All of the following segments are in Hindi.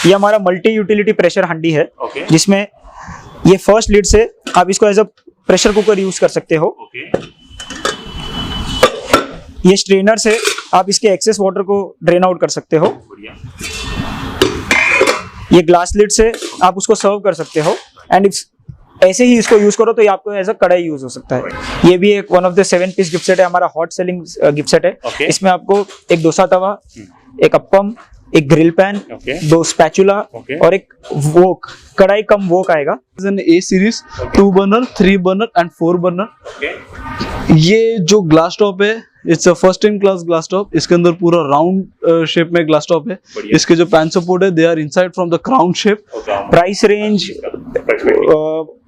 ये हमारा मल्टी यूटिलिटी प्रेशर हांडी है, जिसमें ये फर्स्ट लीड से आप इसको as a pressure cooker use कर सकते हो। ये स्ट्रेनर से आप इसके एक्सेस वाटर को ड्रेन आउट कर सकते हो। ये ग्लास लिड से आप उसको सर्व कर सकते हो, एंड ऐसे ही इसको यूज करो तो ये आपको एज अ कढ़ाई यूज हो सकता है। ये भी एक one of the 7 piece gift set है, हमारा हॉट सेलिंग गिफ्ट सेट है। इसमें आपको एक डोसा तवा, एक अप्पम, एक ग्रिल पैन, 2 स्पैचुला और एक वोक, कढ़ाई कम वोक आएगा। A series 2 burner, 3 burner and 4 burner. ये जो ग्लास टॉप है, it's a first in class glass top. इसके अंदर पूरा राउंड शेप में ग्लास टॉप है। इसके जो पैन सपोर्ट है, they are inside from the crown shape. Price range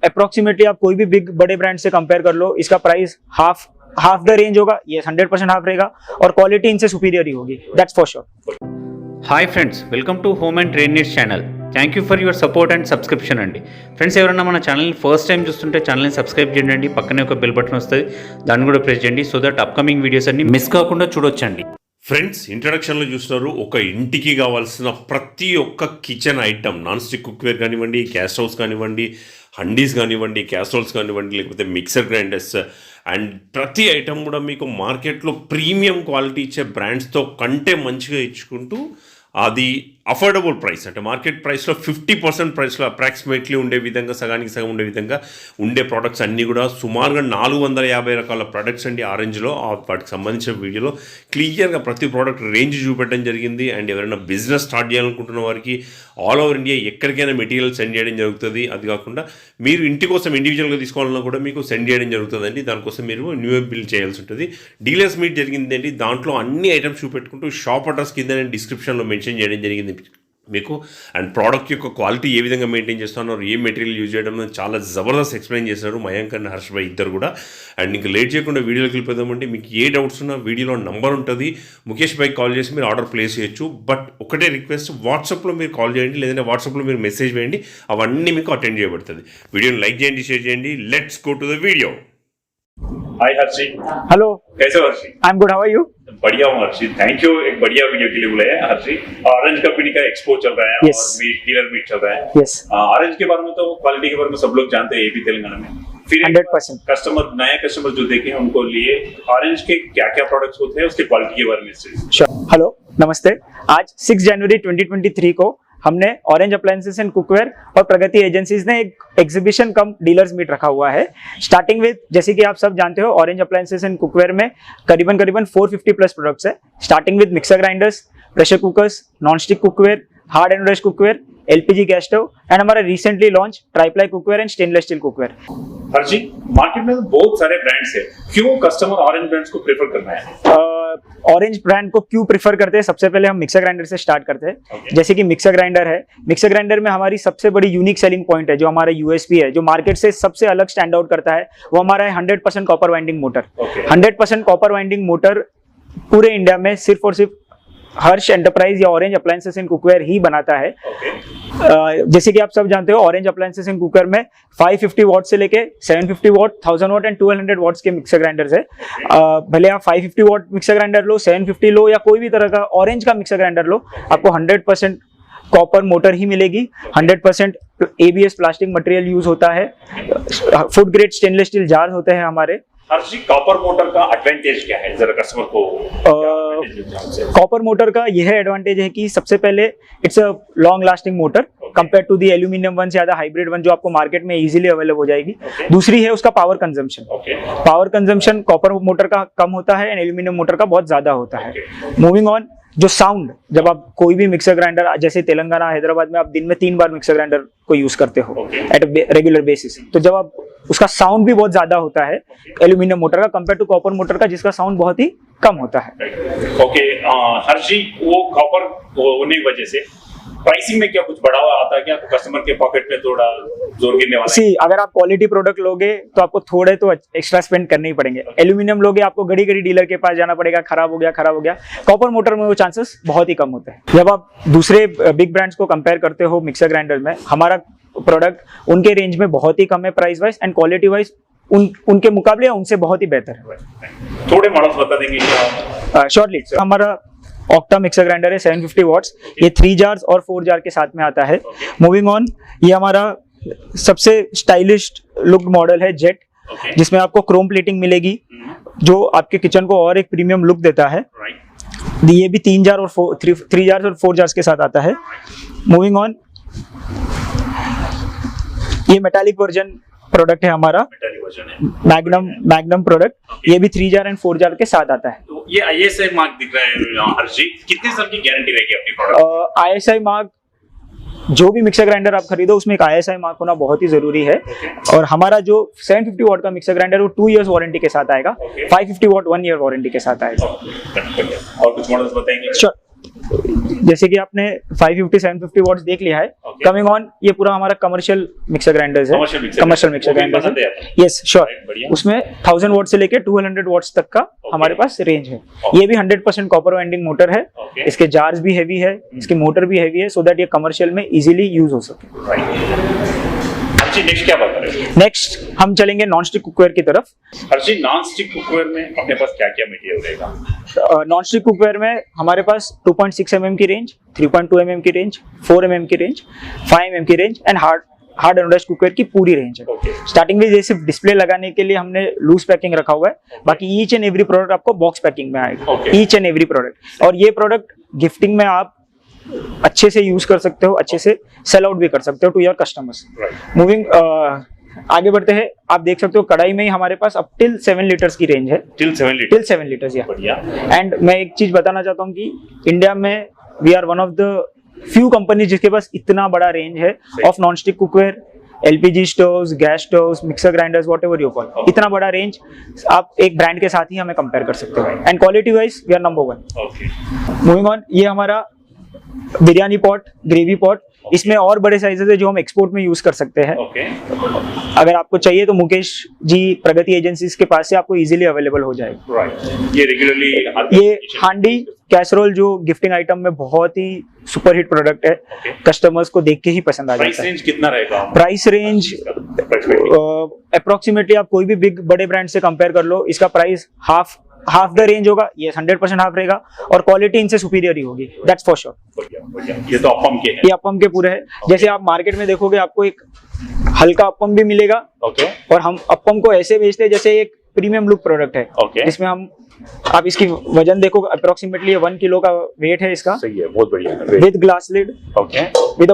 approximately आप कोई भी बड़े ब्रांड से कंपेयर कर लो, इसका प्राइस हाफ द रेंज होगा। ये 100% हाफ रहेगा और क्वालिटी इनसे सुपीरियर ही होगी, that's for sure. Hi friends, welcome to home and trade needs channel. Thank you for your support and subscription అండి. ఫ్రెండ్స్, ఎవరైనా మన ఛానల్ని ఫస్ట్ టైం చూస్తుంటే ఛానల్ని సబ్స్క్రైబ్ చేయండి. పక్కనే ఒక బెల్ బటన్ వస్తుంది, దాన్ని కూడా ప్రెస్ చేయండి, సో దట్ అప్కమింగ్ వీడియోస్ అన్ని మిస్ కాకుండా చూడొచ్చండి. ఫ్రెండ్స్, ఇంట్రడక్షన్లో చూస్తున్నారు ఒక ఇంటికి కావాల్సిన ప్రతి ఒక్క kitchen item, non stick cookware కానివ్వండి, గ్యాస్ స్టవ్స్ కానివ్వండి, హండీస్ కానివ్వండి, క్యాస్ట్రోల్స్ కానివ్వండి, లేకపోతే మిక్సర్ గ్రైండర్స్ అండ్ ప్రతి ఐటమ్ కూడా మీకు మార్కెట్లో ప్రీమియం క్వాలిటీ ఇచ్చే బ్రాండ్స్తో కంటే మంచిగా ఇచ్చుకుంటూ అది అఫోర్డబుల్ ప్రైస్, అంటే మార్కెట్ ప్రైస్లో 50% ప్రైస్లో అప్రాక్సిమేట్లీ ఉండే విధంగా, సగానికి సగం ఉండే విధంగా ఉండే ప్రోడక్ట్స్ అన్నీ కూడా సుమారుగా 450 రకాల ప్రోడక్ట్స్ అండి. ఆ రేంజ్లో వాటికి సంబంధించిన వీడియోలో క్లియర్గా ప్రతి ప్రోడక్ట్ రేంజ్ చూపెట్టడం జరిగింది. అండ్ ఎవరైనా బిజినెస్ స్టార్ట్ చేయాలనుకుంటున్న వారికి ఆల్ ఓవర్ ఇండియా ఎక్కడికైనా మెటీరియల్ సెండ్ చేయడం జరుగుతుంది. అది కాకుండా మీరు ఇంటి కోసం ఇండివిజువల్గా తీసుకోవాలన్నా కూడా మీకు సెండ్ చేయడం జరుగుతుందండి. దానికోసం మీరు న్యూ బిల్ చేయాల్సి ఉంటుంది. డీలర్స్ మీట్ జరిగిందండి, దాంట్లో అన్ని ఐటమ్స్ చూపెట్టుకుంటూ షాప్ అడ్రస్ కింద నేను డిస్క్రిప్షన్లో మెన్షన్ చేయడం జరిగింది మీకు. అండ్ ప్రోడక్ట్ యొక్క క్వాలిటీ ఏ విధంగా మెయింటైన్ చేస్తున్నారు, ఏ మెటీరియల్ యూజ్ చేయడం చాలా జబర్దస్త్ ఎక్స్ప్లెయిన్ చేశారు మయాంక్ అండ్ హర్ష్ భాయ్ ఇద్దరు కూడా. అండ్ ఇంకా లేట్ చేయకుండా వీడియోకి వెళ్ళిపోదామండి. మీకు ఏ డౌట్స్ ఉన్నా వీడియోలో నంబర్ ఉంటుంది, ముఖేష్ భాయ్ కాల్ చేసి మీరు ఆర్డర్ ప్లేస్ చేయొచ్చు. బట్ ఒకటే రిక్వెస్ట్, వాట్సాప్లో మీరు కాల్ చేయండి, లేదంటే వాట్సాప్లో మీరు మెసేజ్ వేయండి, అవన్నీ మీకు అటెండ్ చేయబడుతుంది. వీడియోని లైక్ చేయండి, షేర్ చేయండి. Let's go to the video. Hi Harshi. Hello, कैसे हो Harshi? I am good, how are you? बढ़िया हूँ हर्षी, थैंक यू। एक बढ़िया वीडियो के लिए बुलाया है हर्षी। ऑरेंज कंपनी का एक्सपो चल रहा है yes. और डीलर मीट चल रहा है। yes. ऑरेंज के बारे में तो क्वालिटी के बारे में सब लोग जानते हैं, एपी तेलंगाना में। फिर 100% कस्टमर, नए कस्टमर जो देखे हैं उनको लिए ऑरेंज के क्या क्या प्रोडक्ट्स होते हैं, उसके क्वालिटी के बारे में। हेलो, नमस्ते। आज 6 जनवरी 2023 को हमने ऑरेंज अप्लायंसेस एंड कुकवेयर और प्रगति एजेंसीज ने एक एग्जीबिशन कम डीलर्स मीट रखा हुआ है। स्टार्टिंग विद, जैसे कि आप सब जानते हो, ऑरेंज अप्लायंसेस एंड कुकवेयर में करीबन 450 प्लस प्रोडक्ट्स है। Starting with mixer grinders, pressure cookers, non stick cookware, hard and rush cookware, LPG gas stove and हमारा recently launch triply cookware and stainless steel cookware. Harshi, market में बहुत सारे ब्रांड्स है, क्यों कस्टमर ऑरेंज ब्रांड्स को प्रेफर करना है? ऑरेंज ब्रांड को क्यों प्रेफर करते हैं? सबसे पहले हम मिक्सर ग्राइंडर से स्टार्ट करते हैं। जैसे कि मिक्सर ग्राइंडर है, मिक्सर ग्राइंडर में हमारी सबसे बड़ी यूनिक सेलिंग पॉइंट है, जो हमारा यूएसपी है, जो मार्केट से सबसे अलग स्टैंड आउट करता है, वो हमारा है 100% copper winding motor. 100% copper winding motor पूरे इंडिया में सिर्फ और सिर्फ हर्ष एंटरप्राइज या ऑरेंज अप्लायंसेस एंड कुकवेयर ही बनाता है। जैसे कि आप सब जानते हो, ऑरेंज अप्लायंसेस एंड कुकवेयर में 550 वॉट से लेके 750 वॉट, 1000 वॉट एंड 1200 वॉट्स के मिक्सर ग्राइंडर्स है। भले आप 550 वॉट मिक्सर ग्राइंडर लो, 750 लो, या कोई भी तरह का ऑरेंज का मिक्सर ग्राइंडर लो, आपको 100% कॉपर मोटर ही मिलेगी। 100% ABS प्लास्टिक मटेरियल यूज होता है। Food grade stainless steel jar होते हैं हमारे। हर्षी, कॉपर मोटर का एडवांटेज क्या है, जरा कस्टमर को? कॉपर मोटर का यह एडवांटेज है कि सबसे पहले it's a long lasting motor compare to the aluminium one से ज्यादा हाइब्रिड वन, जो आपको मार्केट में इजीली अवेलेबल हो जाएगी। दूसरी है उसका power consumption. Power consumption copper motor का कम होता है एंड एल्यूमिनियम मोटर का बहुत ज्यादा होता है। मूविंग ऑन, जो साउंड, जब आप कोई भी मिक्सर ग्राइंडर, जैसे तेलंगाना, हैदराबाद में आप दिन में 3 बार मिक्सर ग्राइंडर को यूज करते हो एट रेगुलर बेसिस, तो जब आप उसका साउंड भी बहुत ज्यादा होता है एल्यूमिनियम मोटर का कंपेयर टू कॉपर मोटर का, जिसका साउंड बहुत ही कम होता है। ओके हर्षी, वो कॉपर होने की वजह से प्राइसिंग में क्या कुछ बढ़ावा आता है क्या? तो कस्टमर के पॉकेट में थोड़ा जोर गिरने वाला है? अगर आप क्वालिटी प्रोडक्ट लोगे तो आपको थोड़े तो एक्स्ट्रा स्पेंड करने ही पड़ेंगे। एल्यूमिनियम लोगे, आपको घड़ी घड़ी डीलर के पास जाना पड़ेगा, खराब हो गया। कॉपर मोटर में वो चांसेस बहुत ही कम होते हैं। जब आप दूसरे बिग ब्रांड्स को कंपेयर करते हो मिक्सर ग्राइंडर में, हमारा प्रोडक्ट उनके रेंज में बहुत ही कम है, price wise and quality wise उनके मुकाबले उनसे बहुत ही बेहतर है। थोड़े मॉडल्स बता देंगे? शॉर्टली, हमारा ऑक्टा मिक्सर ग्राइंडर है 750 वॉट्स। ये 3 जार्स और 4 जार के साथ में आता है। मूविंग ऑन, ये हमारा सबसे स्टाइलिश लुक मॉडल है जेट, जिसमें आपको क्रोम प्लेटिंग मिलेगी जो आपके किचन को और एक प्रीमियम लुक देता है। ये भी 3 जार और 3 जार्स और 4 जार्स के साथ आता है। मूविंग ऑन, ये मेटालिक वर्जन प्रोडक्ट है हमारा, मैग्नम प्रोडक्ट। ये भी 3 जार एंड 4 जार के साथ आता है। तो ये ISI मार्क दिख रहा है हर्षित, कितने साल की गारंटी रहेगी अपनी प्रोडक्ट? ISI मार्क, जो भी मिक्सर ग्राइंडर आप खरीदो उसमें एक ISI मार्क होना बहुत ही जरूरी है। और हमारा जो 750 वॉट का मिक्सर ग्राइंडर वो 2 इयर्स वारंटी के साथ आएगा। 550 वॉट 1 ईयर वारंटी के साथ आएगा। और कुछ मॉडल्स बताएंगे? Sure. जैसे कि आपने 550 750 वॉट्स देख लिया है। कमिंग ऑन, ये पूरा हमारा कमर्शियल मिक्सर ग्राइंडर्स है, कमर्शियल मिक्सर ग्राइंडर्स है। यस श्योर, उसमें 1000 वॉट से लेके 200 वॉट्स तक का हमारे पास रेंज है। ये भी 100% कॉपर वाइंडिंग मोटर है। इसके जार्स भी हैवी है, इसकी मोटर भी हैवी है, सो दैट ये कमर्शियल में इजीली यूज हो सके। नेक्स्ट क्या बता रहे हैं? नेक्स्ट हम चलेंगे नॉन स्टिक कुकवेयर की तरफ। हर्षित, नॉन स्टिक कुकवेयर में अपने पास क्या क्या मटेरियल रहेगा? नॉन स्टिक कुकवेयर में हमारे पास 2.6 mm की रेंज, 3.2 mm की रेंज, 4 mm की रेंज, 5 mm की range and hard anodised cookware की पूरी रेंज है। स्टार्टिंग में जैसे डिस्प्ले लगाने के लिए हमने लूज पैकिंग रखा हुआ है, बाकी ईच एंड एवरी प्रोडक्ट आपको बॉक्स पैकिंग में आएगा, ईच एंड एवरी प्रोडक्ट। और ये प्रोडक्ट गिफ्टिंग में आप अच्छे से यूज कर सकते हो, अच्छे से सेल आउट भी कर सकते हो टू योर कस्टमर्स। मूविंग आगे बढ़ते हैं, आप देख सकते हो कढ़ाई में ही हमारे पास अब टिल 7 लीटर्स की रेंज है। टिल 7 लीटर्स या। एंड मैं एक चीज बताना चाहता हूँ कि इंडिया में we are one of the few company जिसके पास इतना बड़ा रेंज है ऑफ non stick cookware, LPG stoves, gas stoves, mixer grinders, whatever you call. इतना बड़ा रेंज आप एक ब्रांड के साथ ही हमें कंपेयर कर सकते हो। And quality wise we are number 1। Moving on, ये हमारा बिरयानी पॉट, ग्रेवी पॉट, इसमें और बड़े साइजेस है जो हम एक्सपोर्ट में यूज कर सकते हैं। अगर आपको चाहिए तो मुकेश जी प्रगति एजेंसीज के पास से आपको इजीली अवेलेबल हो जाएगा। ये रेगुलरली ये हांडी कैसरोल जो गिफ्टिंग आइटम में बहुत ही सुपरहिट प्रोडक्ट है, कस्टमर्स को देख के ही पसंद आ जाता है। प्राइस रेंज कितना रहेगा? प्राइस रेंज अप्रोक्सीमेटली आप कोई भी बिग बड़े ब्रांड से कंपेयर कर लो, इसका प्राइस हाफ द रेंज होगा। ये 100% हाफ रहेगा और क्वालिटी इनसे सुपीरियर ही होगी, दैट्स फॉर श्योर। ये तो अप्पम के हैं। ये अप्पम के पूरे हैं। जैसे आप मार्केट में देखोगे आपको एक हल्का अप्पम भी मिलेगा, और हम अप्पम को ऐसे बेचते हैं जैसे एक प्रीमियम लुक प्रोडक्ट है, जिसमें हम, आप इसकी वजन देखो अप्रोक्सीमेटली 1 किलो का वेट है इसका। सही है, बहुत बढ़िया। With glass lid, with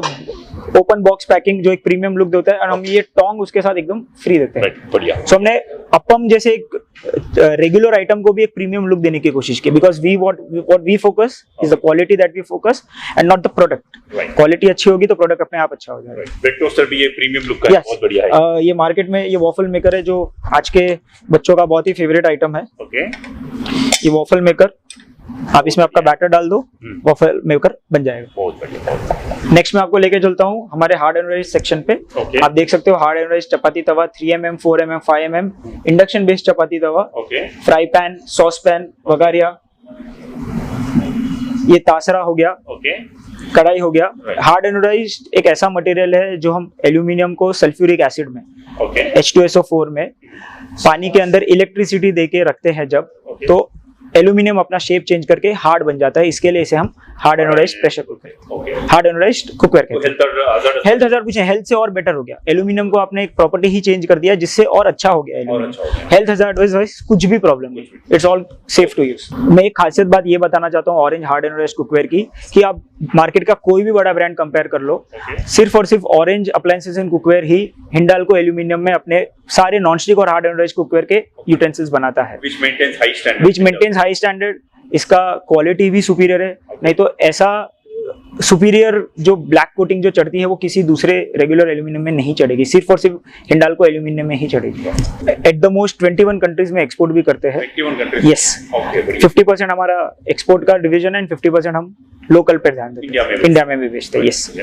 open box packing जो एक प्रीमियम लुक देता है, और हम ये टोंग उसके साथ एकदम फ्री देते हैं। बढ़िया। सो हमने अप्पम जैसे एक रेगुलर आइटम को भी एक प्रीमियम लुक देने की कोशिश की, because what we focus is the quality that we focus and not the product. Quality अच्छी होगी तो प्रोडक्ट अपने आप अच्छा हो जाएगा। ब्रेड टोस्टर भी ये प्रीमियम लुक का है, बहुत बढ़िया है। ये मार्केट में ये वॉफल मेकर है जो आज के बच्चों का बहुत ही फेवरेट आइटम है। ये वॉफल मेकर, आप इसमें आपका बैटर डाल दो, वॉफल मेकर बन जाएगा। बहुत बढ़िया। नेक्स्ट मैं आपको लेके चलता हूँ हमारे हार्ड एनोडाइज्ड सेक्शन पे। आप देख सकते हो hard anodized chapati tawa 3mm, 4mm, 5mm, induction based chapati tawa, fry pan, sauce pan, वगारिया, ये तासरा हो गया, कढ़ाई हो गया। हार्ड एनोडाइज्ड एक ऐसा मटेरियल है जो हम एल्यूमिनियम को सल्फ्यूरिक एसिड में, H2SO4 में पानी के अंदर इलेक्ट्रिसिटी देके रखते हैं जब, तो एल्यूमिनियम अपना शेप चेंज करके हार्ड बन जाता है। इसके लिए इसे हम hard anodised pressure cooker, hard anodised cookware कहते हैं। हेल्थ हजार पूछे, हेल्थ से और बेटर हो गया। एल्यूमिनियम को आपने एक प्रॉपर्टी ही चेंज कर दिया जिससे और अच्छा हो गया एल्यूमिनियम। हेल्थ हजार वाइज कुछ भी प्रॉब्लम नहीं, it's all safe to use. मैं एक खासियत बात ये बताना चाहता हूँ ऑरेंज हार्ड एनोडाइज्ड कुकवेयर की, कि आप मार्केट का कोई भी बड़ा ब्रांड कंपेयर कर लो, सिर्फ और सिर्फ orange appliances and cookware he Hindalco aluminium में अपने सारे नॉनस्टिक और हार्ड एनोडाइज्ड कुकवेयर के यूटेंसिल्स बनाता है, which maintains high standard। इसका क्वालिटी भी सुपीरियर है, नहीं तो ऐसा सुपीरियर जो ब्लैक कोटिंग जो चढ़ती है वो किसी दूसरे रेगुलर एल्यूमिनियम में नहीं चढ़ेगी, सिर्फ और सिर्फ हिंडाल्को एल्यूमिनियम में ही चढ़ेगी। एट द मोस्ट 21 कंट्रीज में एक्सपोर्ट भी करते हैं। यस, 50% हमारा एक्सपोर्ट का डिवीजन है एंड 50% हम लोकल पे ध्यान देते हैं, इंडिया में भी बेचते हैं। यस।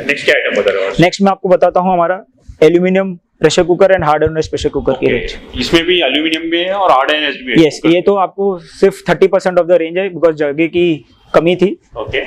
नेक्स्ट मैं आपको बताता हूँ हमारा aluminium pressure cooker and hard anodised pressure cooker की रेंज। इसमें भी एल्यूमिनियम में है और हार्ड एनोडाइज्ड भी है। यस, ये तो आपको सिर्फ 30% ऑफ द रेंज है, बिकॉज जगह की कमी थी।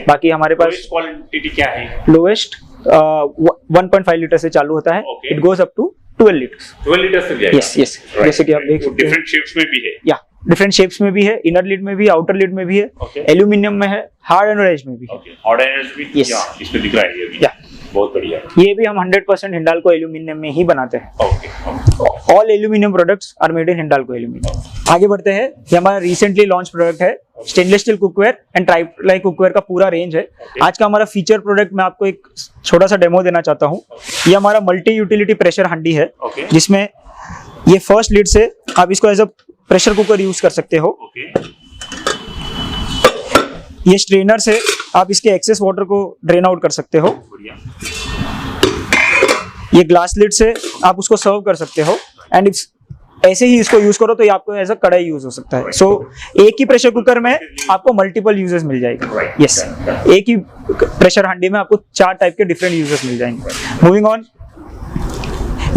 बाकी हमारे पास क्वांटिटी क्या है? लोएस्ट 1.5 लीटर से चालू होता है, it goes up to 12 litres. 12 litre से भी है। यस, जैसे कि आप देख सकते हैं डिफरेंट शेप्स में भी है। या डिफरेंट शेप्स में भी है, इनर लिड में भी, आउटर लिड में भी है, Okay. एल्यूमिनियम में है, हार्ड एंड एज में भी है। ओके और एनर्जी भी Yes. इसमें दिख रहा है ये भी Yeah. बहुत बढ़िया ये भी हम 100% हिंडाल्को एल्यूमिनियम में ही बनाते हैं। Okay all aluminium products are made in Hindalco aluminium. आगे बढ़ते हैं, ये हमारा रिसेंटली लॉन्च प्रोडक्ट है, stainless steel cookware and triply cookware का पूरा रेंज है। आज का हमारा फीचर प्रोडक्ट मैं आपको एक छोटा सा डेमो देना चाहता हूँ। ये हमारा मल्टी यूटिलिटी प्रेशर हांडी है, Okay. जिसमें ये फर्स्ट लिड से आप इसको as a pressure cooker use कर सकते हो। ओके ये स्ट्रेनर से आप इसके एक्सेस वाटर को ड्रेन आउट कर सकते हो। बढ़िया ये ग्लास लिड से आप उसको सर्व कर सकते हो एंड ऐसे ही इसको यूज करो तो ये आपको एज अ कढ़ाई यूज हो सकता है। सो एक ही प्रेशर कुकर में आपको मल्टीपल यूजेस मिल जाएंगे। यस, एक ही प्रेशर हांडी में आपको 4 टाइप के डिफरेंट यूजेस मिल जाएंगे। मूविंग ऑन,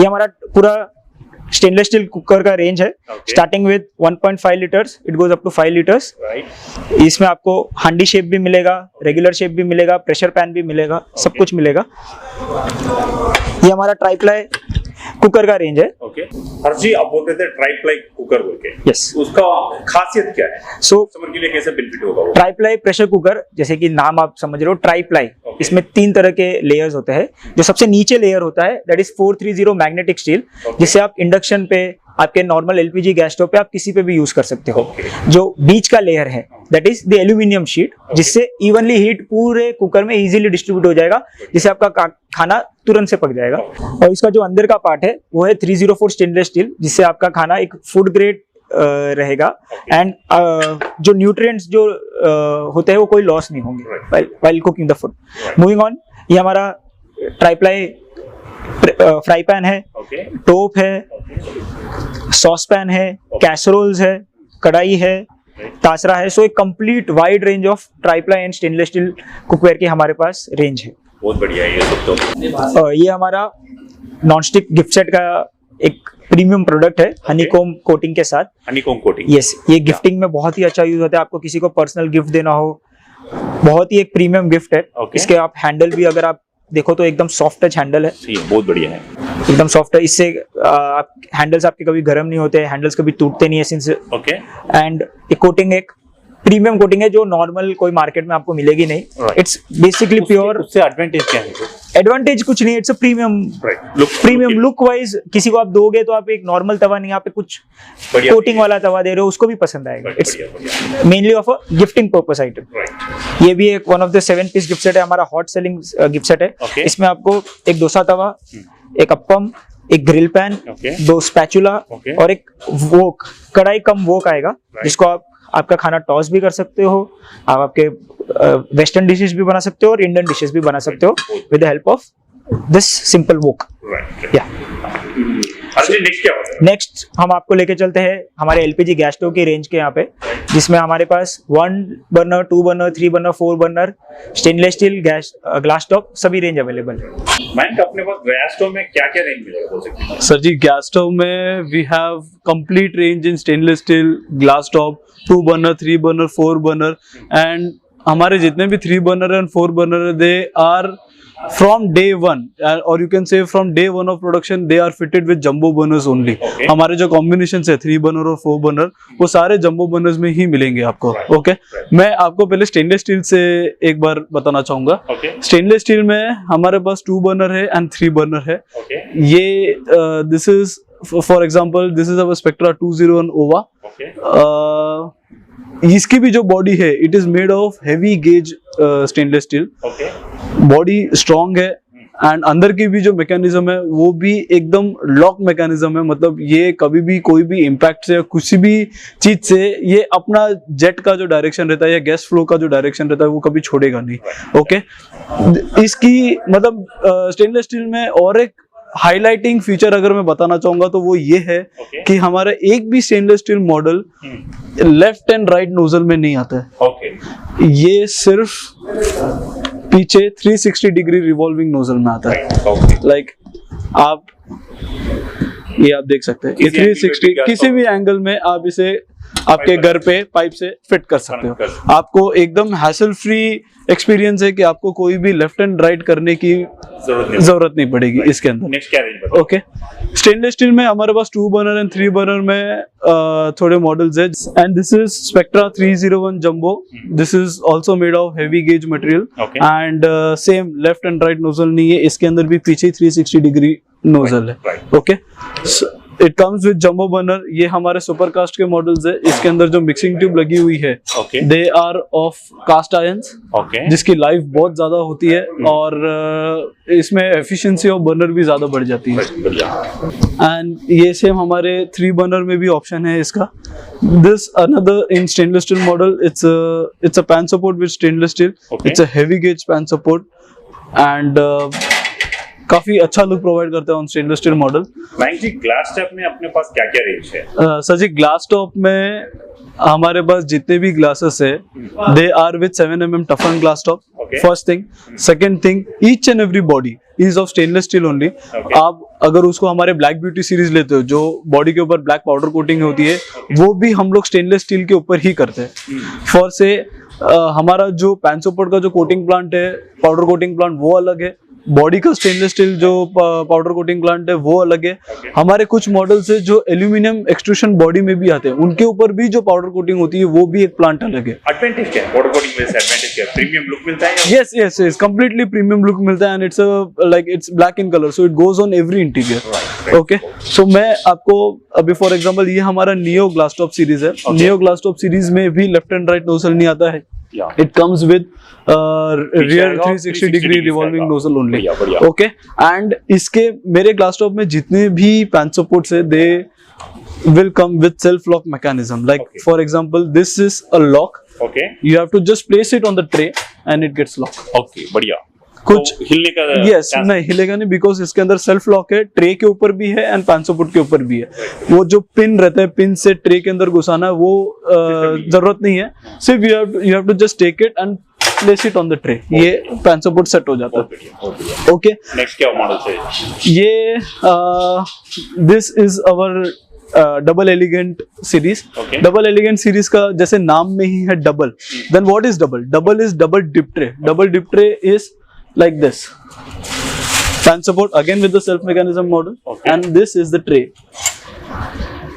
ये हमारा पूरा स्टेनलेस स्टील कुकर का रेंज है, starting with 1.5 litres, it goes up to 5 litres. Right इसमें आपको हांडी शेप भी मिलेगा, रेगुलर शेप भी मिलेगा, प्रेशर पैन भी मिलेगा, सब कुछ मिलेगा। ये हमारा ट्राइप्लाई कुकर का रेंज है। ओके हर जी आप बोलते थे ट्राइप्लाई कुकर बोल के यस, उसका खासियत क्या है सो कस्टमर के लिए कैसे बेनिफिट होगा वो ट्राइप्लाई प्रेशर कुकर, जैसे कि नाम आप समझ रहे हो ट्राइप्लाई, Okay. इसमें 3 तरह के लेयर्स होते हैं। जो सबसे नीचे लेयर होता है दैट इज 430 मैग्नेटिक स्टील, जिससे आप इंडक्शन पे, आपके नॉर्मल एलपीजी गैस स्टोव पे आप किसी पे भी यूज कर सकते हो। Okay. जो बीच का लेयर है that is the aluminium sheet, जिससे इवनली हीट पूरे कुकर में इजीली डिस्ट्रीब्यूट हो जाएगा, जिससे आपका खाना तुरंत से पक जाएगा। और इसका जो अंदर का पार्ट है वो है 304 स्टेनलेस स्टील, जिससे आपका खाना एक फूड ग्रेड रहेगा एंड जो न्यूट्रिएंट्स जो होते हैं वो कोई लॉस नहीं होंगे while cooking the food. Moving on, ये हमारा ट्राइप्लाई फ्राई पैन है, ओके टोप है, सॉस पैन है, कैसरोल्स है, कढ़ाई है, तासरा है। सो एक complete wide range of tri-ply and stainless steel cookware की हमारे पास रेंज है। बहुत बढ़िया है ये सब तो ये हमारा नॉनस्टिक गिफ्ट सेट का एक प्रीमियम प्रोडक्ट है, हनीकॉम कोटिंग के साथ। हनीकॉम कोटिंग यस, ये गिफ्टिंग में बहुत ही अच्छा यूज होता है। आपको किसी को पर्सनल गिफ्ट देना हो, बहुत ही एक प्रीमियम गिफ्ट है। Okay. इसके आप हैंडल भी अगर आप देखो तो एकदम सॉफ्ट टच हैंडल है, ये बहुत बढ़िया है एकदम सॉफ्ट है। इससे आप हैंडल्स आपके कभी गर्म नहीं होते, हैंडल्स कभी टूटते नहीं है सिंस। ओके एंड एक कोटिंग एक प्रीमियम कोटिंग है जो नॉर्मल कोई मार्केट में आपको मिलेगी नहीं। Right. It's basically pure. उससे एडवांटेज क्या है एडवांटेज कुछ नहीं, it's a premium right look premium look wise. किसी को आप दोगे तो आप एक नॉर्मल तवा नहीं, आप एक कुछ बढ़िया कोटिंग वाला तवा दे रहे हो, उसको भी पसंद आएगा। इट्स बढ़िया mainly of a gifting purpose item. Right ये भी एक one of the 7 piece gift set है, हमारा हॉट सेलिंग गिफ्ट सेट है। Okay. इसमें आपको एक डोसा तवा, एक अप्पम, एक grill pan, Okay. 2 spatula Okay. और एक वोक, कढ़ाई कम वोक आएगा, जिसको आप आपका खाना टॉस भी कर सकते हो, आप आपके वेस्टर्न डिशेस भी बना सकते हो और इंडियन डिशेस भी बना सकते हो with the help of this simple woke. Right या अच्छा नेक्स्ट क्या होता है नेक्स्ट हम आपको लेके चलते हैं हमारे एलपीजी गैस स्टोव की रेंज के यहाँ पे, जिसमें हमारे पास 1 burner, 2 burner, 3 burner, 4 burner, stainless steel gas glass stove सभी रेंज अवेलेबल है। मैंने अपने पास गैस स्टोव में क्या क्या रेंज मिलेगा बोल सकते हैं सर जी, गैस स्टोव में we have complete range in stainless steel glass stove, 2 burner, 3 burner, 4 burner, and हमारे जितने भी 3 burner and 4 burner they are from day one, or you can say from day one of production they are fitted with jumbo burners only. Okay. हमारे जो कॉम्बिनेशन है 3 बर्नर और 4 बर्नर वो सारे जंबो बर्नर्स में ही मिलेंगे आपको। Right. ओके मैं आपको पहले स्टेनलेस स्टील से एक बार बताना चाहूंगा। ओके स्टेनलेस स्टील में हमारे पास 2 बर्नर है एंड 3 बर्नर है। ओके ये this is for example this is our spectra 201 ओवा। ओके इसकी भी जो बॉडी है it is made of heavy gauge stainless steel, okay body strong है एंड अंदर की भी जो मैकेनिज्म है वो भी एकदम लॉक मैकेनिज्म है। मतलब ये कभी भी कोई भी इम्पैक्ट से कुछ भी चीज से ये अपना जेट का जो डायरेक्शन रहता है या गैस फ्लो का जो डायरेक्शन रहता है वो कभी छोड़ेगा नहीं। ओके इसकी मतलब स्टेनलेस स्टील में और एक हाईलाइटिंग फीचर अगर मैं बताना चाहूंगा तो वो ये है Okay. कि हमारा एक भी stainless steel model left and right nozzle में नहीं आता है। ओके ये सिर्फ पीछे 360 डिग्री रिवॉल्विंग नोजल में आता है। ओके लाइक आप ये आप देख सकते हैं ये किसी angle पे 360 भी किसी भी एंगल में आप इसे आपके घर पे पाइप से फिट कर सकते हो। आपको एकदम हैसल फ्री एक्सपीरियंस है कि आपको कोई भी लेफ्ट एंड राइट करने की जरूरत नहीं पड़ेगी इसके अंदर। नेक्स्ट क्या रेंज बताओ? ओके, स्टेनलेस स्टील में हमारे पास 2 बर्नर एंड 3 बर्नर में थोड़े मॉडल्स है, and this is spectra 301 jumbo. This is also made of heavy gauge material and same left and right nozzle नहीं है, इसके अंदर भी पीछे 360 डिग्री नोजल है। Okay, it comes with jumbo burner. ये हमारे सुपरकास्ट के मॉडल्स है, इसके अंदर जो मिक्सिंग ट्यूब लगी हुई है they are of cast irons, जिसकी लाइफ बहुत ज्यादा होती है और इसमें एफिशिएंसी ऑफ बर्नर भी ज्यादा बढ़ जाती है। एंड ये सेम हमारे 3 बर्नर में भी ऑप्शन है इसका। This another in stainless steel model, it's a pan support with stainless steel, it's a heavy gauge pan support and काफी अच्छा लुक प्रोवाइड करता है on stainless steel model. Mayank ji, glass top में अपने पास क्या क्या रेंज है? सर जी, ग्लास टॉप में हमारे पास जितने भी ग्लासेस है they are with 7 mm toughen glass top. First thing, second thing, each and every body is of stainless steel only. आप अगर उसको हमारे ब्लैक ब्यूटी सीरीज लेते हो, जो बॉडी के ऊपर ब्लैक पाउडर कोटिंग होती है, वो भी हम लोग स्टेनलेस स्टील के ऊपर ही करते हैं। फॉर से हमारा जो पैन सपोर्ट का जो कोटिंग प्लांट है, पाउडर कोटिंग प्लांट, वो अलग है। बॉडी का स्टेनलेस स्टील जो पाउडर कोटिंग प्लांट है वो अलग है। हमारे कुछ मॉडल्स है जो एल्यूमिनियम एक्सट्रूशन बॉडी में भी आते हैं, उनके ऊपर भी जो पाउडर कोटिंग होती है वो भी एक प्लांट अलग है। एडवांटेज क्या है पाउडर कोटिंग में? एडवांटेज क्या है? प्रीमियम लुक मिलता है? Yes yes yes, completely premium look मिलता है and it's like it's black in colour, so it goes on every interior. Okay, so मैं आपको अभी फॉर एग्जांपल, ये हमारा नियो ग्लास टॉप सीरीज है। नियो ग्लास टॉप सीरीज में भी लेफ्ट एंड राइट नोजल नहीं आता है। It comes with rear 360 degree revolving nozzle only. Okay, and इसके मेरे ग्लास टॉप में जितने भी पैन सपोर्ट्स है they will come with self lock mechanism. Like for example, this is a lock. Okay. You have to just place it on the tray and it gets locked. Okay, बढ़िया। कुछ तो हिलने का? यस, नहीं हिलेगा नहीं, बिकॉज इसके अंदर सेल्फ लॉक है, ट्रे के ऊपर भी है एंड पैन सपोर्ट के ऊपर भी है। वो जो पिन रहता है, पिन से ट्रे के अंदर घुसाना, वो जरूरत नहीं है। सिर्फ you have to just take it and place it on the tray, ये पैन सपोर्ट सेट हो जाता है। ओके, नेक्स्ट क्या मॉडल है? ये this is our double elegant series. Double elegant series का जैसे नाम में ही है double, then what is double? Double is double dip tray. Double dip tray is like this, fan support again with the self mechanism model, and this is the tray,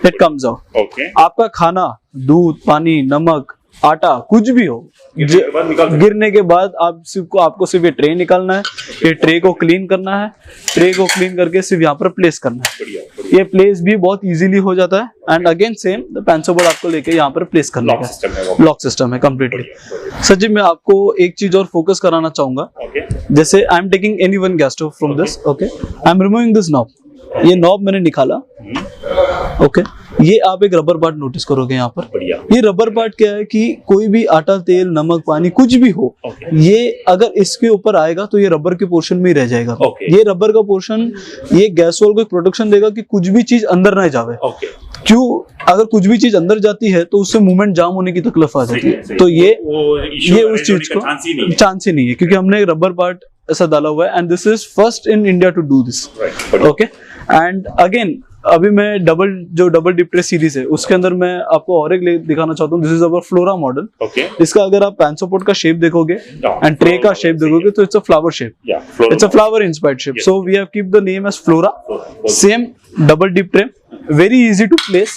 it comes out। आपका खाना, दूध, पानी, नमक, आटा, कुछ भी हो, गिरने के बाद आपको सिर्फ ये ट्रे निकालना है, ये ट्रे को क्लीन करना है, ट्रे को क्लीन करके सिर्फ यहाँ पर प्लेस करना है। ये प्लेस भी बहुत इजीली हो जाता है and again same pan support आपको लेके यहाँ पर प्लेस करने का लॉक सिस्टम है कंप्लीटली। सर जी, मैं आपको एक चीज और फोकस कराना चाहूंगा। जैसे I am taking any one gas stove from this, okay, I am removing this knob. ये नॉब मैंने निकाला, ओके, ये आप एक रबर पार्ट नोटिस करोगे यहाँ पर। ये रबर पार्ट क्या है कि कोई भी आटा, तेल, नमक, पानी कुछ भी हो, ये अगर इसके ऊपर आएगा तो ये रबर के पोर्शन में ही रह जाएगा। ये रबर का पोर्शन ये गैस वॉल को प्रोटेक्शन देगा कि कुछ भी चीज अंदर ना जावे। क्यों? अगर कुछ भी चीज अंदर जाती है तो उससे मूवमेंट जाम होने की तकलीफ आ जाती है। तो ये उस चीज को चांस ही नहीं है, क्योंकि हमने रबर पार्ट ऐसा डाला हुआ है and this is first in India to do this. Okay, and again अभी मैं डबल डिप ट्रे सीरीज है उसके अंदर मैं आपको और एक दिखाना चाहता हूँ। This is our flora model. इसका अगर आप पैन सपोर्ट का शेप देखोगे एंड ट्रे का शेप देखोगे तो it's a flower shape, it's a flower inspired shape, so we have keep the name as flora. Same double dip tray, very easy to place,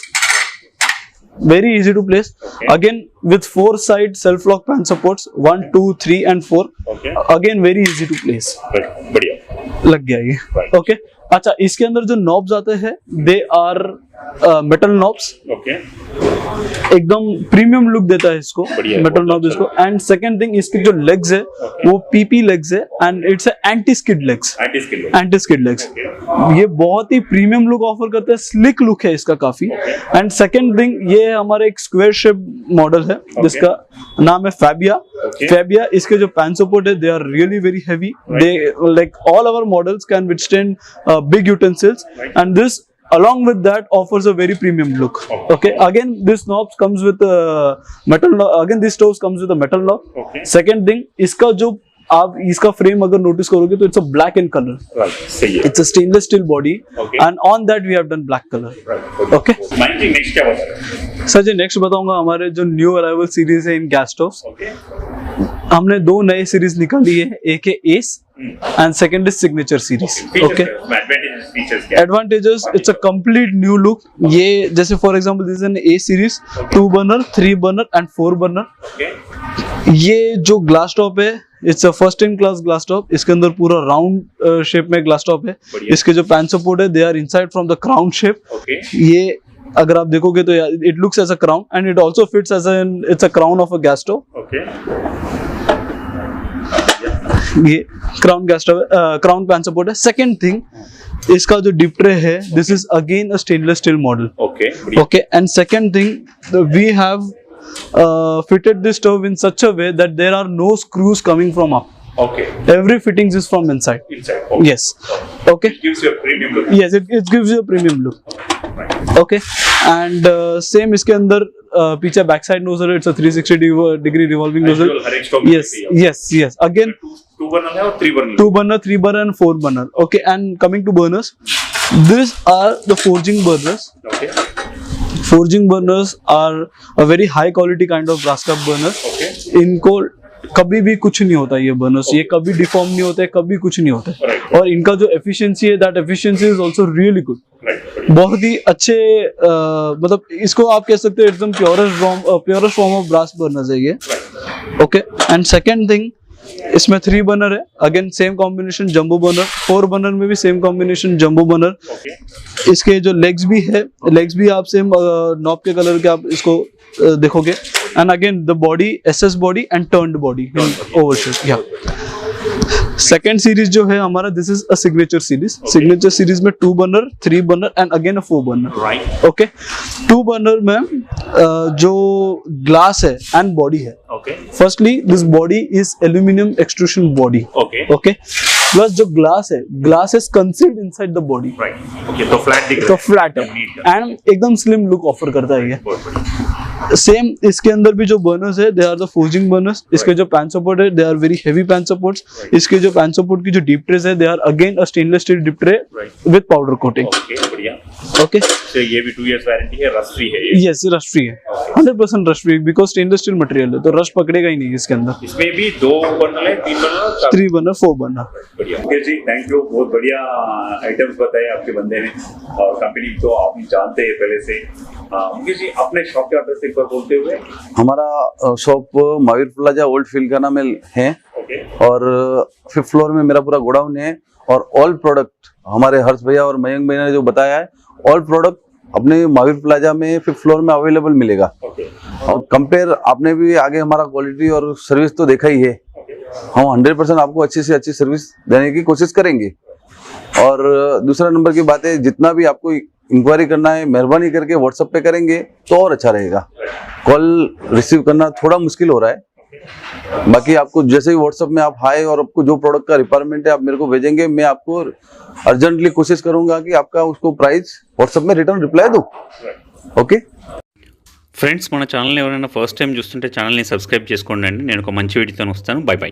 very easy to place. Again with 4 side self lock pan supports, 1 2 3 and 4, again very easy to place। बढ़िया लग गया ये। ओके, अच्छा, इसके अंदर जो नॉब्स आते हैं दे आर मेटल नॉब्स। एकदम प्रीमियम लुक देता है इसको मेटल नॉब इसको। एंड सेकंड थिंग, इसके जो लेग्स है वो पीपी लेग्स है and it's anti skid legs. Anti skid legs ये बहुत ही प्रीमियम लुक ऑफर करता है, स्लिक लुक है इसका काफी। एंड सेकंड थिंग, ये हमारा एक स्क्वायर शेप मॉडल है जिसका नाम है फैबिया। फैबिया, इसके जो पैन सपोर्ट है they are really very heavy, they like all our models can withstand big utensils, and this along with that offers a very premium look। Okay, again this knobs comes with metal, again this stove comes with a metal knob। Second thing, इसका जो आप इसका फ्रेम अगर नोटिस करोगे तो it's a black in colour, right, सही है। It's a stainless steel body Okay. And on that we have done black colour. Okay next क्या बता रहे हैं? सर जी, नेक्स्ट बताऊंगा हमारे जो न्यू अराइवल सीरीज है इन गैस स्टोव्स। ओके, हमने 2 नए सीरीज निकाली है, एक है S and second is signature series. Okay, advantages features क्या है? Advantages, it's a complete new look. ये जैसे for example this is an A series, 2 burner, 3 burner and 4 burner. Okay, ये जो ग्लास टॉप है it's a first in class glass top. इसके अंदर पूरा राउंड शेप में ग्लास टॉप है। बढ़िया। इसके जो पैन सपोर्ट है they are inside from the crown shape. Okay, ये अगर आप देखोगे तो it looks as a crown and it also fits as an it's a crown of a gas stove. Okay, ये crown gas stove, crown pan support है। सेकंड थिंग, इसका जो डिप ट्रे है this is again a stainless steel model. Okay, बढ़िया। Okay, and second thing, we have fitted this stove in such a way that there are no screws coming from up. Okay, Every fittings is from inside. Inside, okay, Yes. Okay. Gives you a premium look. Yes, it gives you a premium look. Okay. And same इसके अंदर पीछे बैक साइड नोजल है, it's a 360 degree revolving nozzle. हर एक stove Yes, yes. Again, 2 burner है और 3 burner. 2 burner, 3 burner, and 4 burner. Okay, and coming to burners, these are the forging burners. Okay, Forging burners are a very high quality kind of brass cup burners. Okay, इनको कभी भी कुछ नहीं होता ये बर्नर्स, ये कभी डिफॉर्म नहीं होते, कभी कुछ नहीं होते। Right. और इनका जो एफिशिएंसी है that efficiency is also really good. Right, बहुत ही अच्छे मतलब इसको आप कह सकते हो एकदम purest form of brass burners है ये। ओके, एंड सेकंड थिंग, इसमें 3 बर्नर है, again same combination jumbo burner. 4 burner में भी same combination jumbo burner. Okay, इसके जो लेग्स भी है, लेग्स भी आप सेम नॉब के कलर के आप इसको देखोगे। And again the body SS body and turned body in overshape. या सेकेंड सीरीज जो है हमारा this is a signature series. Signature series में 2 burner, 3 burner and again a 4 burner. Right, okay, 2 burner में जो ग्लास है एंड बॉडी है, okay, firstly this body is aluminium extrusion body. Okay, okay, plus जो ग्लास है, glass is concealed inside the body, right, okay, तो फ्लैट दिख रहा तो है, फ्लैट है एकदम neat है। एंड एकदम स्लिम लुक ऑफर करता है ये। बहुत बढ़िया। सेम इसके अंदर भी जो बर्नर्स है they are the forging burners. इसके जो पैन सपोर्ट है they are very heavy pan supports. इसके जो पैन सपोर्ट की जो डीप ट्रेस है they are again a stainless steel deep tray with powder coating. Okay, बढ़िया। ओके, तो ये भी 2 इयर्स वारंटी है, रस्ट फ्री है ये। यस, रस्ट फ्री है, 100% rust free, because stainless steel material है तो रस्ट पकड़ेगा ही नहीं इसके अंदर। इसमें भी 2 बर्नर है, 3 बर्नर, 3 बर्नर, 4 बर्नर। बढ़िया। ओके जी, थैंक यू, बहुत बढ़िया आइटम्स बताए आपके बंदे ने, और कंपनी तो आप जानते हैं पहले से। मुकेश जी, अपने शॉप के एड्रेस एक बार बोलते हुए। हमारा shop Mahavir plaza old field का नाम है ओके, और 5th फ्लोर में मेरा पूरा गोडाउन है। और ऑल प्रोडक्ट हमारे हर्ष भैया और मयंक भैया ने जो बताया है, ऑल प्रोडक्ट अपने महावीर प्लाजा में 5th फ्लोर में अवेलेबल मिलेगा। ओके, और कंपेयर आपने भी आगे हमारा क्वालिटी और सर्विस तो देखा ही है। हम 100% आपको अच्छी से अच्छी सर्विस देने की कोशिश करेंगे। और दूसरा नंबर की बात है, जितना भी आपको इंक्वायरी करना है मेहरबानी करके व्हाट्सएप पे करेंगे तो और अच्छा रहेगा। कॉल रिसीव करना थोड़ा मुश्किल हो रहा है। बाकी आपको जैसे ही व्हाट्सएप में आप हाय और आपको जो प्रोडक्ट का रिक्वायरमेंट है आप मेरे को भेजेंगे, मैं आपको अर्जेंटली कोशिश करूंगा कि आपका उसको प्राइस व्हाट्सएप में रिटर्न रिप्लाई दूं। ओके ఫ్రెండ్స్, మన ఛానల్ ఎవరైనా ఫస్ట్ టైం చూస్తుంటే ఛానల్ని సబ్స్క్రైబ్ చేసుకోండి. నేను ఒక మంచి వీడియోతో వస్తాను. By by.